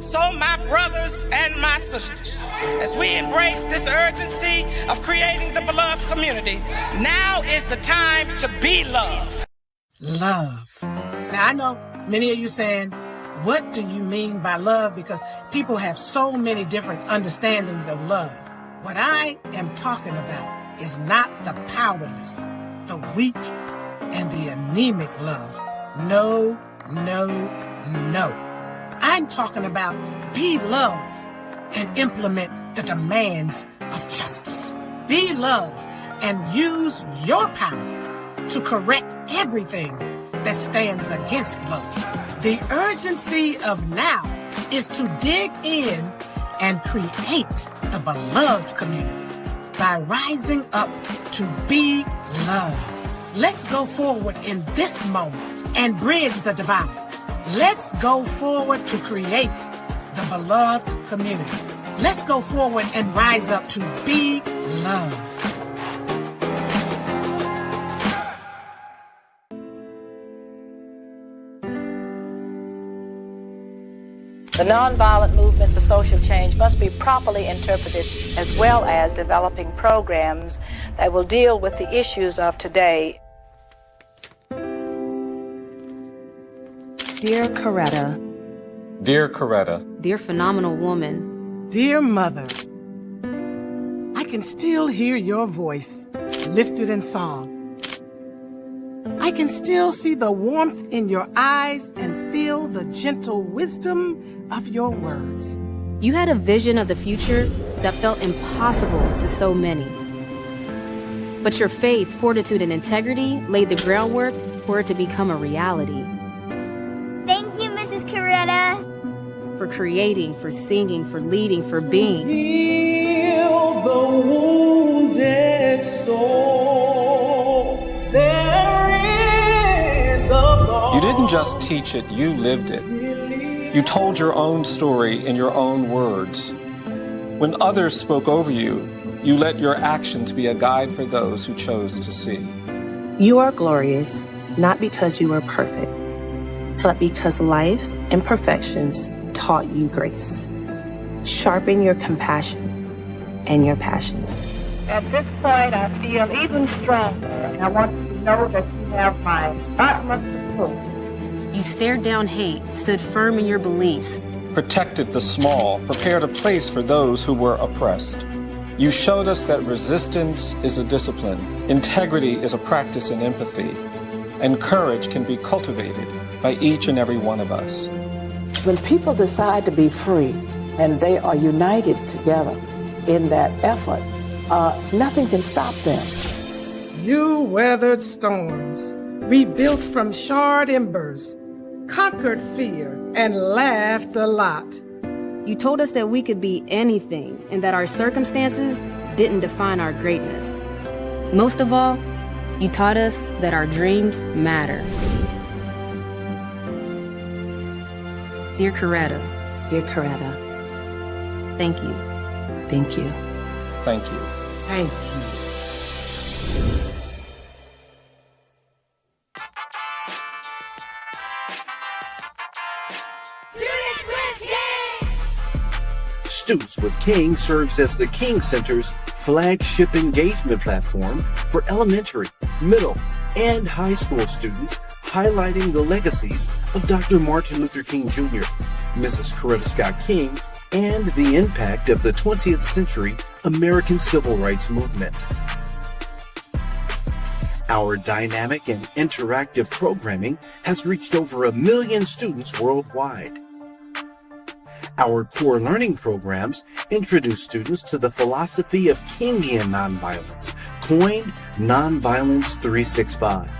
So my brothers and my sisters, as we embrace this urgency of creating the beloved community, now is the time to be love. Love. Now I know many of you saying, what do you mean by love? Because people have so many different understandings of love. What I am talking about is not the powerless, the weak, and the anemic love. No, no, no. I'm talking about be love and implement the demands of justice. Be love and use your power to correct everything that stands against love. The urgency of now is to dig in and create the beloved community by rising up to be love. Let's go forward in this moment and bridge the divides. Let's go forward to create the beloved community. Let's go forward and rise up to be love. The nonviolent movement for social change must be properly interpreted, as well as developing programs that will deal with the issues of today. Dear Coretta. Dear Coretta. Dear phenomenal woman. Dear mother, I can still hear your voice lifted in song. I can still see the warmth in your eyes and feel the gentle wisdom of your words. You had a vision of the future that felt impossible to so many. But your faith, fortitude, and integrity laid the groundwork for it to become a reality. Thank you, Mrs. Coretta. For creating, for singing, for leading, for being. Heal the wounded soul. There is a God. You didn't just teach it, you lived it. You told your own story in your own words. When others spoke over you, you let your actions be a guide for those who chose to see. You are glorious, not because you are perfect, but because life's imperfections taught you grace. Sharpen your compassion and your passions. At this point, I feel even stronger, and I want you to know that you have my utmost support. You stared down hate, stood firm in your beliefs, Protected the small, prepared a place for those who were oppressed. You showed us that resistance is a discipline, integrity is a practice in empathy, and courage can be cultivated by each and every one of us. When people decide to be free and they are united together in that effort, nothing can stop them. You weathered storms, rebuilt from charred embers, conquered fear, and laughed a lot. you told us that we could be anything and that our circumstances didn't define our greatness. Most of all, you taught us that our dreams matter. Dear Coretta. Dear Coretta. Thank you. Thank you. Thank you. Thank you. Students with King serves as the King Center's flagship engagement platform for elementary, middle, and high school students, highlighting the legacies of Dr. Martin Luther King Jr., Mrs. Coretta Scott King, and the impact of the 20th century American Civil Rights Movement. Our dynamic and interactive programming has reached over 1 million students worldwide. Our core learning programs introduce students to the philosophy of Kingian nonviolence, coined Nonviolence 365,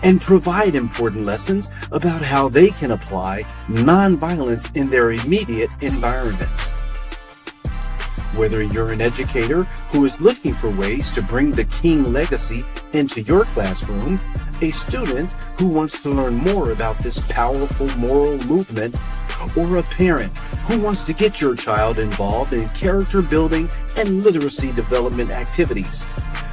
and provide important lessons about how they can apply nonviolence in their immediate environments. Whether you're an educator who is looking for ways to bring the King legacy into your classroom, a student who wants to learn more about this powerful moral movement, or a parent who wants to get your child involved in character building and literacy development activities,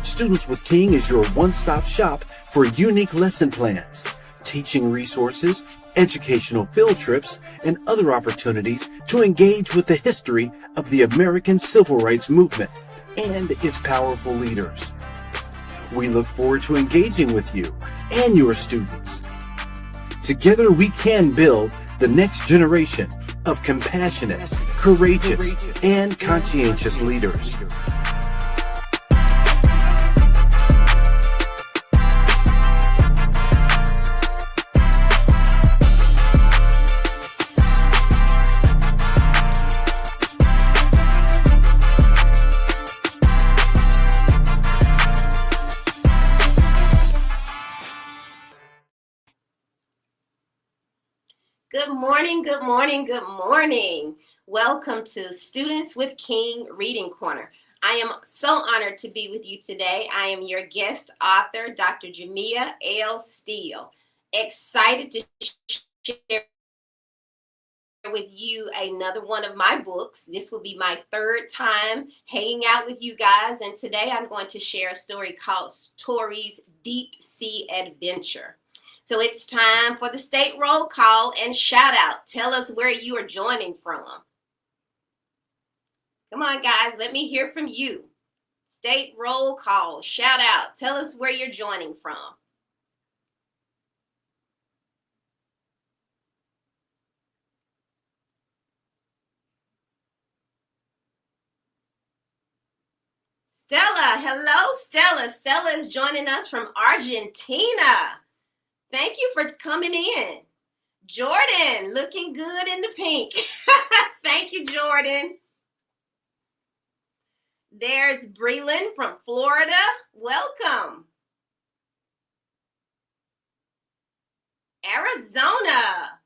Students with King is your one-stop shop for unique lesson plans, teaching resources, educational field trips, and other opportunities to engage with the history of the American Civil Rights Movement and its powerful leaders. We look forward to engaging with you and your students. Together we can build the next generation of compassionate, courageous, and conscientious leaders. Good morning, good morning, good morning. Welcome to Students with King Reading Corner. I am so honored to be with you today. I am your guest author, Dr. Jameha L. Steele. Excited to share with you another one of my books. This will be my third time hanging out with you guys, and today I'm going to share a story called Tori's Deep Sea Adventure. So it's time for the state roll call and shout out. Tell us where you are joining from. Come on, guys, let me hear from you. State roll call, shout out. Tell us where you're joining from. Stella, hello, Stella. Stella is joining us from Argentina. Thank you for coming in. Jordan, looking good in the pink. Thank you, Jordan. There's Breland from Florida. Welcome. Arizona.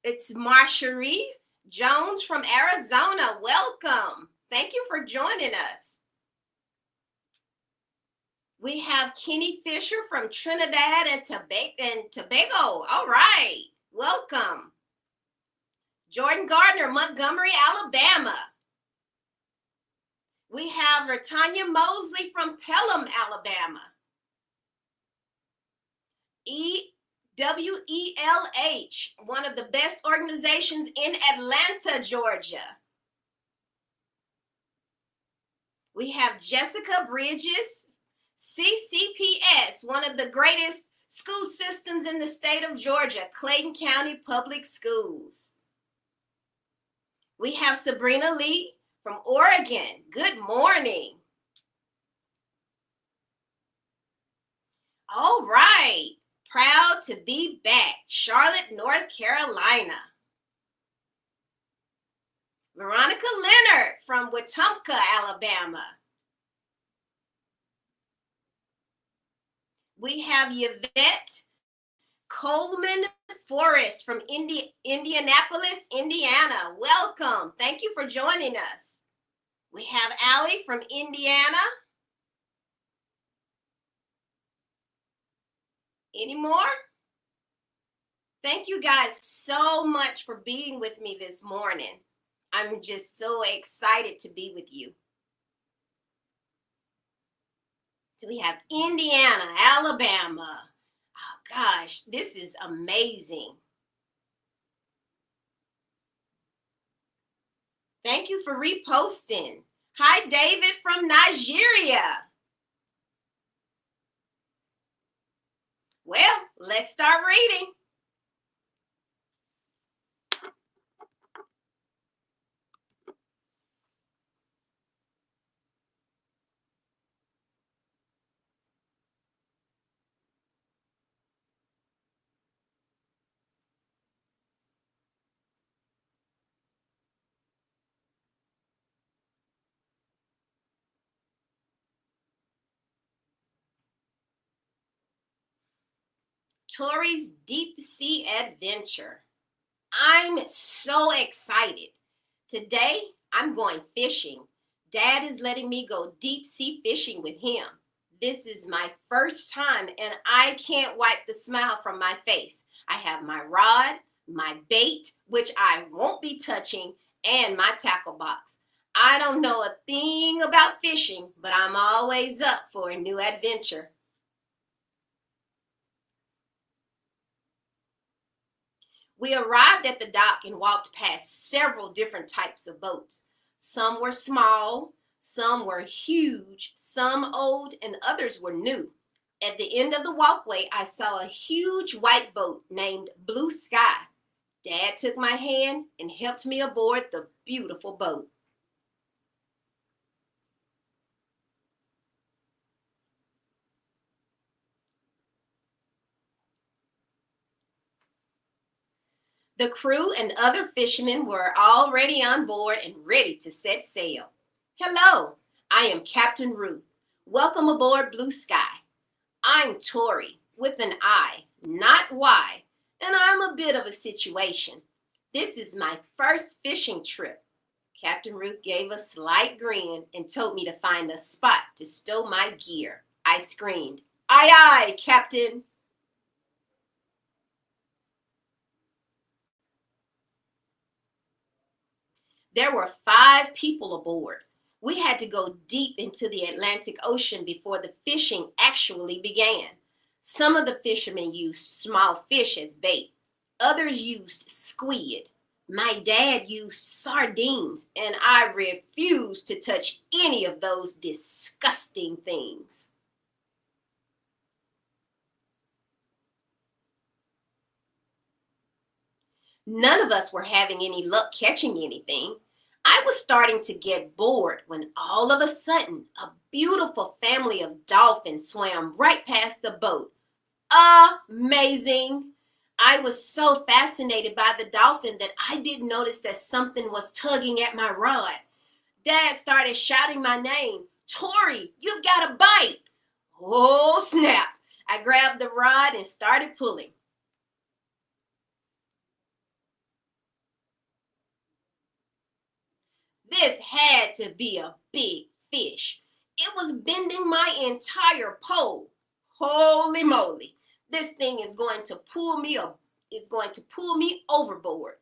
It's Marcherie Jones from Arizona. Welcome. Thank you for joining us. We have Kenny Fisher from Trinidad and Tobago. All right. Welcome. Jordan Gardner, Montgomery, Alabama. We have Retanya Mosley from Pelham, Alabama. WELH, one of the best organizations in Atlanta, Georgia. We have Jessica Bridges, CCPS, one of the greatest school systems in the state of Georgia, Clayton County Public Schools. We have Sabrina Lee from Oregon. Good morning. All right. Proud to be back. Charlotte, North Carolina. Veronica Leonard from Wetumpka, Alabama. We have Yvette Coleman Forrest from Indianapolis, Indiana. Welcome. Thank you for joining us. We have Allie from Indiana. Any more? Thank you guys so much for being with me this morning. I'm just so excited to be with you. So we have Indiana, Alabama. Oh gosh, this is amazing. Thank you for reposting. Hi, David from Nigeria. Well, let's start reading. Tori's Deep Sea Adventure. I'm so excited. Today, I'm going fishing. Dad is letting me go deep sea fishing with him. This is my first time, and I can't wipe the smile from my face. I have my rod, my bait, which I won't be touching, and my tackle box. I don't know a thing about fishing, but I'm always up for a new adventure. We arrived at the dock and walked past several different types of boats. Some were small, some were huge, some old, and others were new. At the end of the walkway, I saw a huge white boat named Blue Sky. Dad took my hand and helped me aboard the beautiful boat. The crew and other fishermen were already on board and ready to set sail. Hello, I am Captain Ruth. Welcome aboard Blue Sky. I'm Tori with an I, not Y, and I'm a bit of a situation. This is my first fishing trip. Captain Ruth gave a slight grin and told me to find a spot to stow my gear. I screamed, "Aye, aye, Captain." There were 5 people aboard. We had to go deep into the Atlantic Ocean before the fishing actually began. Some of the fishermen used small fish as bait. Others used squid. My dad used sardines, and I refused to touch any of those disgusting things. None of us were having any luck catching anything. I was starting to get bored when all of a sudden a beautiful family of dolphins swam right past the boat. Amazing! I was so fascinated by the dolphin that I didn't notice that something was tugging at my rod. Dad started shouting my name. "Tori, you've got a bite." Oh, snap! I grabbed the rod and started pulling. This had to be a big fish. It was bending my entire pole. Holy moly. This thing is going to pull me overboard.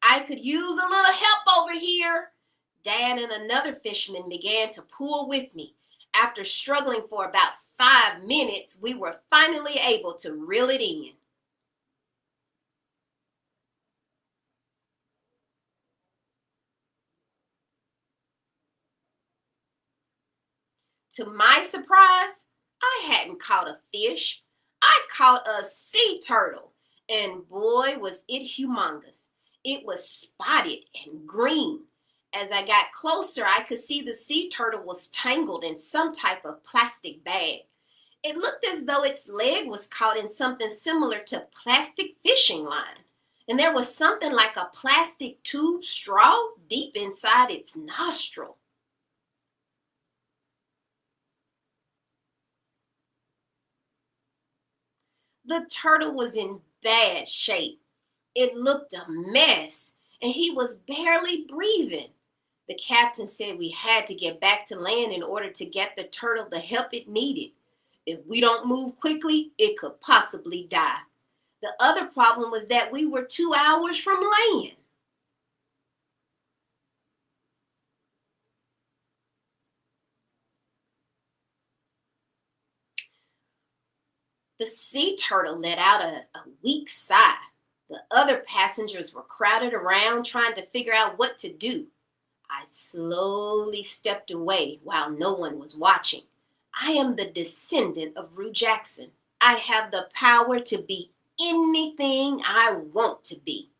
I could use a little help over here. Dad and another fisherman began to pull with me. After struggling for about 5 minutes, we were finally able to reel it in. To my surprise, I hadn't caught a fish. I caught a sea turtle, and boy, was it humongous. It was spotted and green. As I got closer, I could see the sea turtle was tangled in some type of plastic bag. It looked as though its leg was caught in something similar to plastic fishing line, and there was something like a plastic tube straw deep inside its nostril. The turtle was in bad shape. It looked a mess, and he was barely breathing. The captain said we had to get back to land in order to get the turtle the help it needed. If we don't move quickly, it could possibly die. The other problem was that we were 2 hours from land. The sea turtle let out a weak sigh. The other passengers were crowded around trying to figure out what to do. I slowly stepped away while no one was watching. I am the descendant of Rue Jackson. I have the power to be anything I want to be.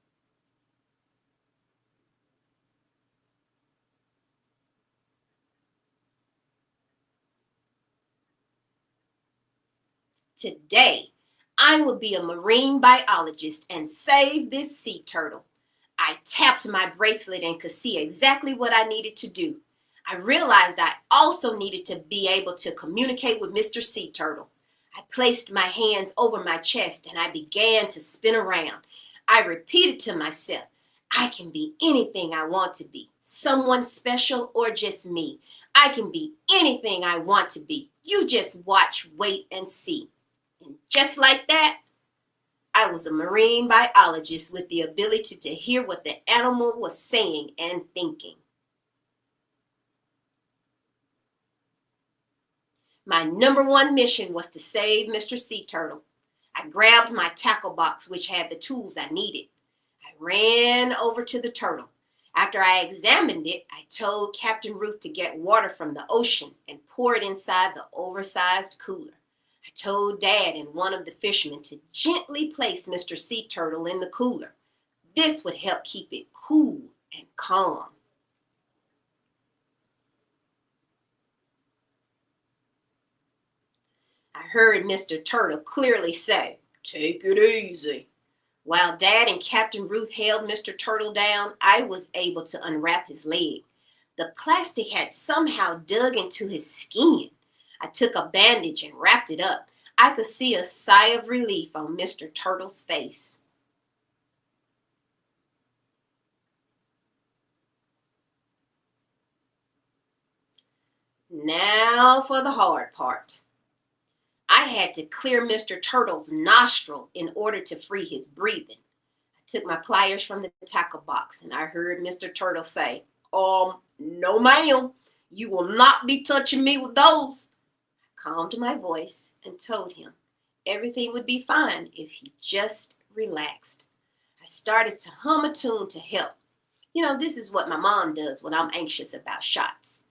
Today, I will be a marine biologist and save this sea turtle. I tapped my bracelet and could see exactly what I needed to do. I realized I also needed to be able to communicate with Mr. Sea Turtle. I placed my hands over my chest and I began to spin around. I repeated to myself, I can be anything I want to be, someone special or just me. I can be anything I want to be. You just watch, wait, and see. And just like that, I was a marine biologist with the ability to hear what the animal was saying and thinking. My number one mission was to save Mr. Sea Turtle. I grabbed my tackle box, which had the tools I needed. ran over to the turtle. After I examined it, I told Captain Ruth to get water from the ocean and pour it inside the oversized cooler. I told Dad and one of the fishermen to gently place Mr. Sea Turtle in the cooler. This would help keep it cool and calm. I heard Mr. Turtle clearly say, "Take it easy." While Dad and Captain Ruth held Mr. Turtle down, I was able to unwrap his leg. The plastic had somehow dug into his skin. I took a bandage and wrapped it up. I could see a sigh of relief on Mr. Turtle's face. Now for the hard part. I had to clear Mr. Turtle's nostril in order to free his breathing. I took my pliers from the tackle box and I heard Mr. Turtle say, "No ma'am, you will not be touching me with those." I calmed my voice and told him everything would be fine if he just relaxed. I started to hum a tune to help. You know, this is what my mom does when I'm anxious about shots.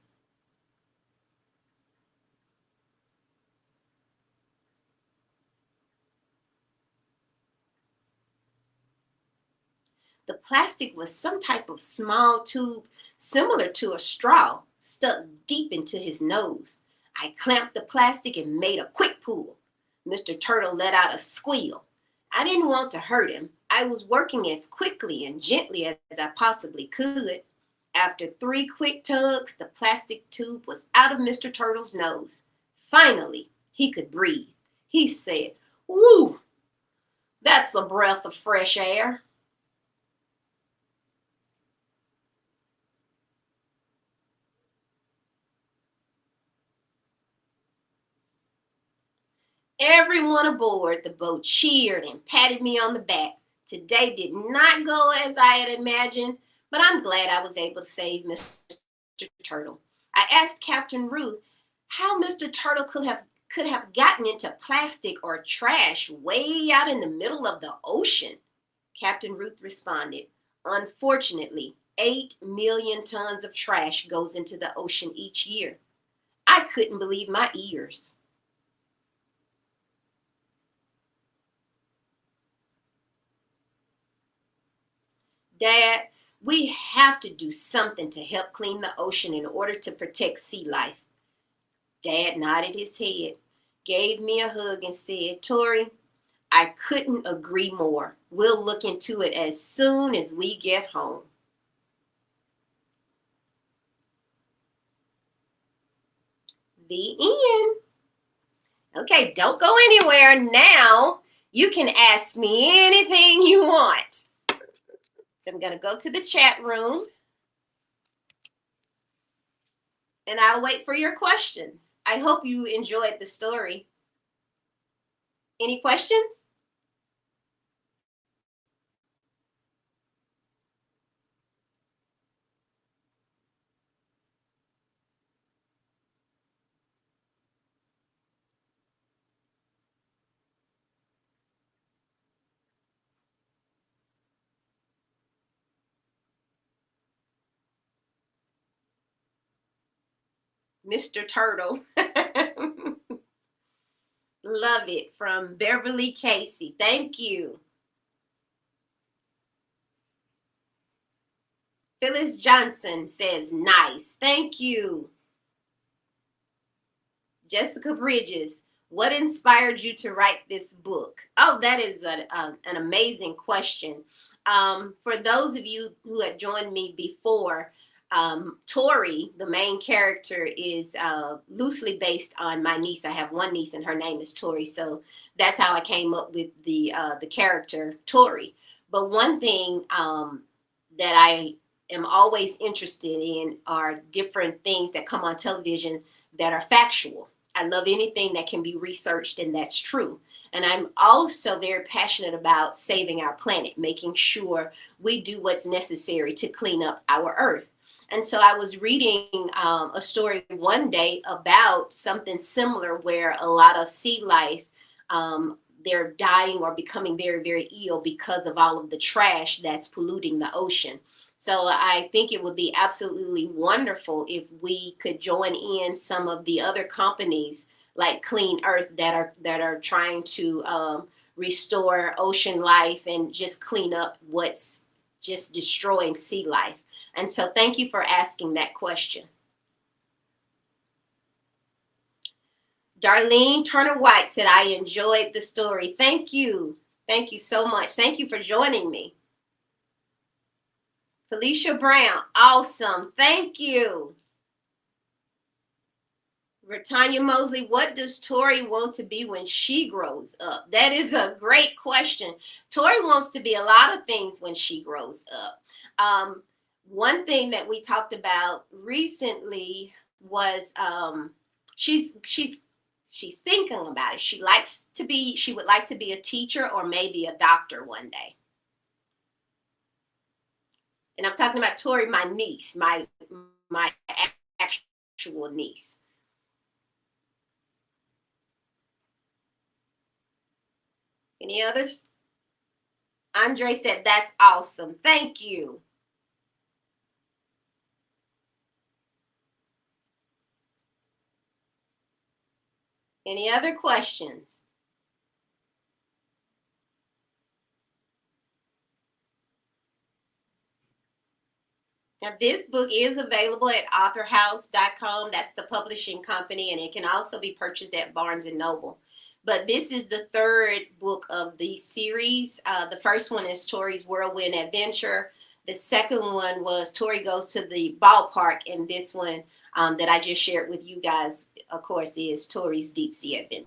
The plastic was some type of small tube similar to a straw stuck deep into his nose. I clamped the plastic and made a quick pull. Mr. Turtle let out a squeal. I didn't want to hurt him. I was working as quickly and gently as I possibly could. After 3 quick tugs, the plastic tube was out of Mr. Turtle's nose. Finally, he could breathe. He said, "Woo, that's a breath of fresh air." Everyone aboard the boat cheered and patted me on the back. Today did not go as I had imagined, but I'm glad I was able to save Mr. Turtle. I asked Captain Ruth how Mr. Turtle could have gotten into plastic or trash way out in the middle of the ocean. Captain Ruth responded, "Unfortunately, 8 million tons of trash goes into the ocean each year." I couldn't believe my ears. "Dad, we have to do something to help clean the ocean in order to protect sea life." Dad nodded his head, gave me a hug, and said, "Tori, I couldn't agree more. We'll look into it as soon as we get home." The end. Okay, don't go anywhere now. You can ask me anything you want. So I'm going to go to the chat room and I'll wait for your questions. I hope you enjoyed the story. Any questions? Mr. Turtle. Love it, from Beverly Casey. Thank you. Phyllis Johnson says, "Nice. Thank you." Jessica Bridges, "What inspired you to write this book?" Oh, that is an amazing question. For those of you who had joined me before, Tori, the main character, is loosely based on my niece. I have one niece and her name is Tori. So that's how I came up with the character Tori. But one thing that I am always interested in are different things that come on television that are factual. I love anything that can be researched and that's true. And I'm also very passionate about saving our planet, making sure we do what's necessary to clean up our earth. And so I was reading a story one day about something similar where a lot of sea life they're dying or becoming very, very ill because of all of the trash that's polluting the ocean. So I think it would be absolutely wonderful if we could join in some of the other companies like Clean Earth that are trying to restore ocean life and just clean up what's just destroying sea life. And so thank you for asking that question. Darlene Turner White said, I enjoyed the story. Thank you. Thank you so much. Thank you for joining me. Felicia Brown, awesome. Thank you. Retanya Mosley, what does Tori want to be when she grows up? That is a great question. Tori wants to be a lot of things when she grows up. One thing that we talked about recently was she's thinking about it. She would like to be a teacher or maybe a doctor one day. And I'm talking about Tori, my niece, my actual niece. Any others? Andre said, that's awesome. Thank you. Any other questions? Now, this book is available at authorhouse.com. That's the publishing company, and it can also be purchased at Barnes & Noble. But this is the third book of the series. The first one is Tori's Whirlwind Adventure. The second one was Tori Goes to the Ballpark, and this one that I just shared with you guys, of course, is Tori's Deep Sea Adventure.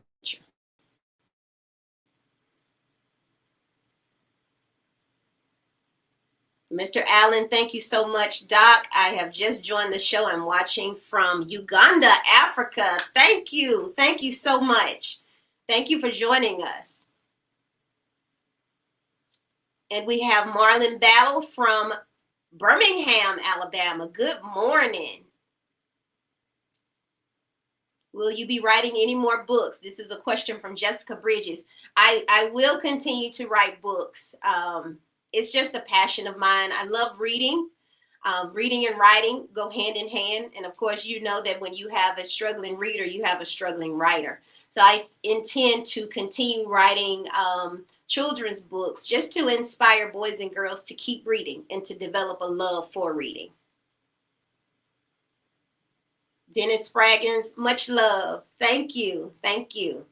Mr. Allen, thank you so much. Doc, I have just joined the show. I'm watching from Uganda, Africa. Thank you. Thank you so much. Thank you for joining us. And we have Marlon Battle from Birmingham, Alabama. Good morning. Will you be writing any more books? This is a question from Jessica Bridges. I will continue to write books. It's just a passion of mine. I love reading. Reading and writing go hand in hand. And of course, you know that when you have a struggling reader, you have a struggling writer. So I intend to continue writing children's books just to inspire boys and girls to keep reading and to develop a love for reading. Dennis Spraggins, much love. Thank you. Thank you.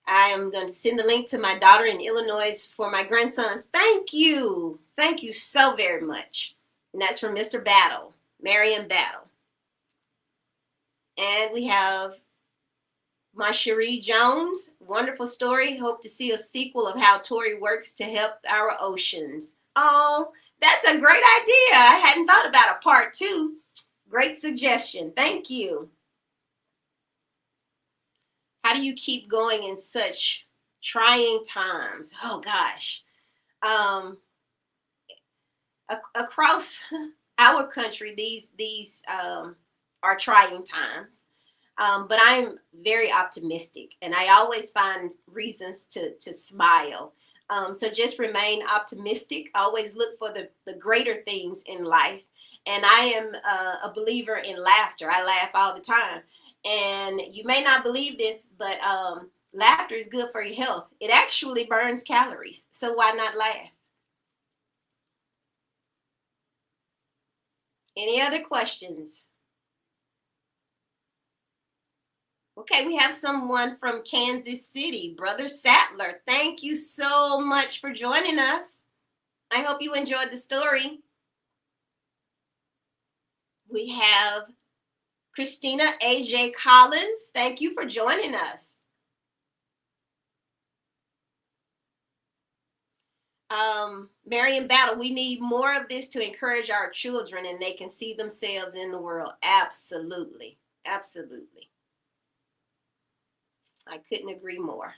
I am going to send the link to my daughter in Illinois for my grandsons. Thank you. Thank you so very much. And that's from Mr. Battle, Marion Battle. And we have Cherie Jones. Wonderful story. Hope to see a sequel of how Tori works to help our oceans. Oh, that's a great idea. I hadn't thought about a part 2. Great suggestion. Thank you. How do you keep going in such trying times? Oh, gosh. Across our country, these are trying times. But I'm very optimistic, and I always find reasons to smile. So just remain optimistic. Always look for the greater things in life. And I am a believer in laughter. I laugh all the time. And you may not believe this, but laughter is good for your health. It actually burns calories. So why not laugh? Any other questions? Okay, we have someone from Kansas City, Brother Sattler. Thank you so much for joining us. I hope you enjoyed the story. We have Christina A.J. Collins. Thank you for joining us. Marion Battle, we need more of this to encourage our children and they can see themselves in the world. Absolutely. Absolutely. I couldn't agree more.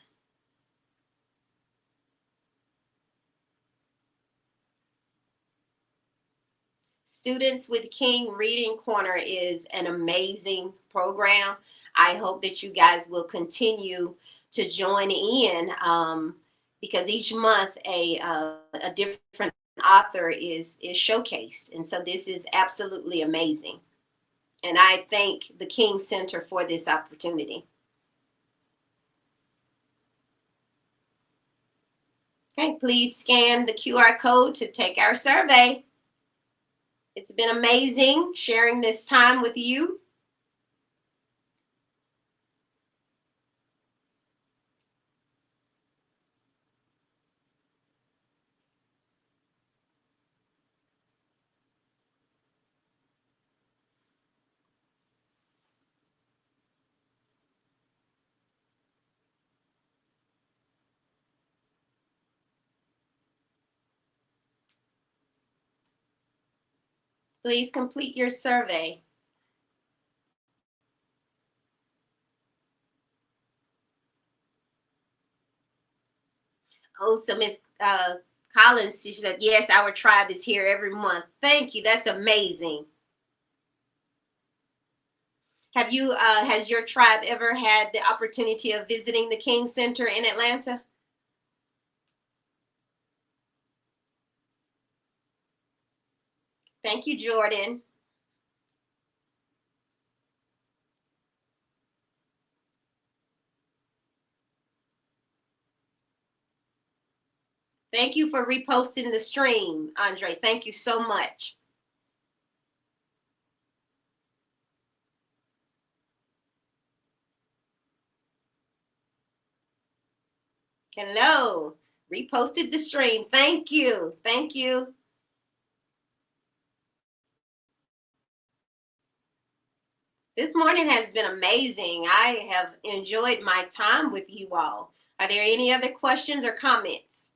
Students with King Reading Corner is an amazing program. I hope that you guys will continue to join in, because each month a different author is showcased. And so this is absolutely amazing. And I thank the King Center for this opportunity. Okay, please scan the QR code to take our survey. It's been amazing sharing this time with you. Please complete your survey. Oh, so Miss Collins, she said, yes, our tribe is here every month. Thank you. That's amazing. Have you, has your tribe ever had the opportunity of visiting the King Center in Atlanta? Thank you, Jordan. Thank you for reposting the stream, Andre. Thank you so much. Hello. Reposted the stream. Thank you. Thank you. This morning has been amazing. I have enjoyed my time with you all. Are there any other questions or comments?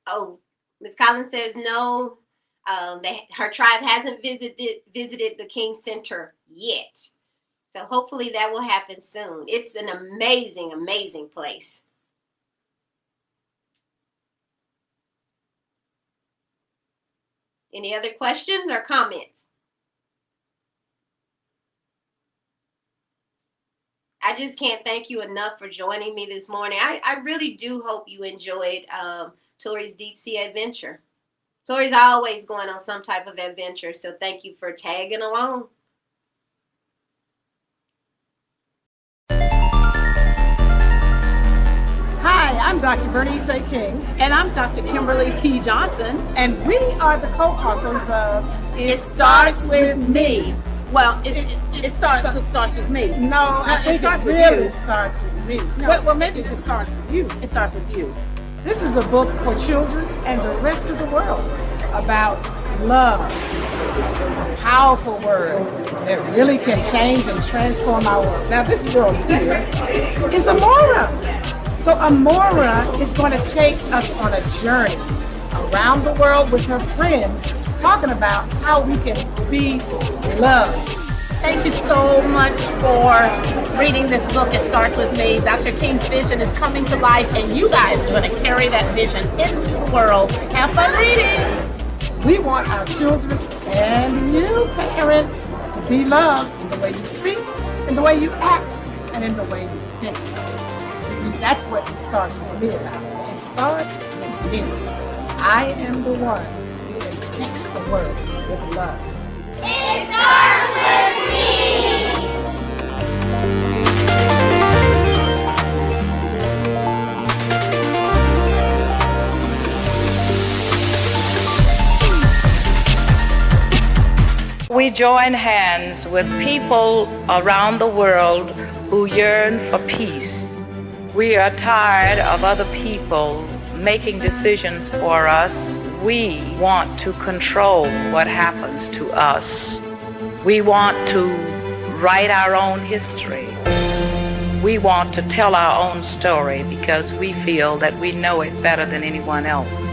Oh, Ms. Collins says no, her tribe hasn't visited the King Center yet. So hopefully that will happen soon. It's an amazing, amazing place. Any other questions or comments? I just can't thank you enough for joining me this morning. I really do hope you enjoyed Tori's Deep Sea Adventure. Tori's always going on some type of adventure, so thank you for tagging along. Hi, I'm Dr. Bernice A. King. And I'm Dr. Kimberly P. Johnson. And we are the co-authors of It Starts With Me. Well, it starts with me. No, I think it really starts with me. No. Well, maybe it just starts with you. It starts with you. This is a book for children and the rest of the world about love. A powerful word that really can change and transform our world. Now, this girl here is Amora. So Amora is going to take us on a journey around the world with her friends, talking about how we can be loved. Thank you so much for reading this book. It Starts With Me. Dr. King's vision is coming to life, and you guys are going to carry that vision into the world. Have fun reading. We want our children and you parents to be loved in the way you speak, in the way you act, and in the way you think. That's what it starts with me about. It starts with me. I am the one who infects the world with love. It starts with me. We join hands with people around the world who yearn for peace. We are tired of other people making decisions for us. We want to control what happens to us. We want to write our own history. We want to tell our own story because we feel that we know it better than anyone else.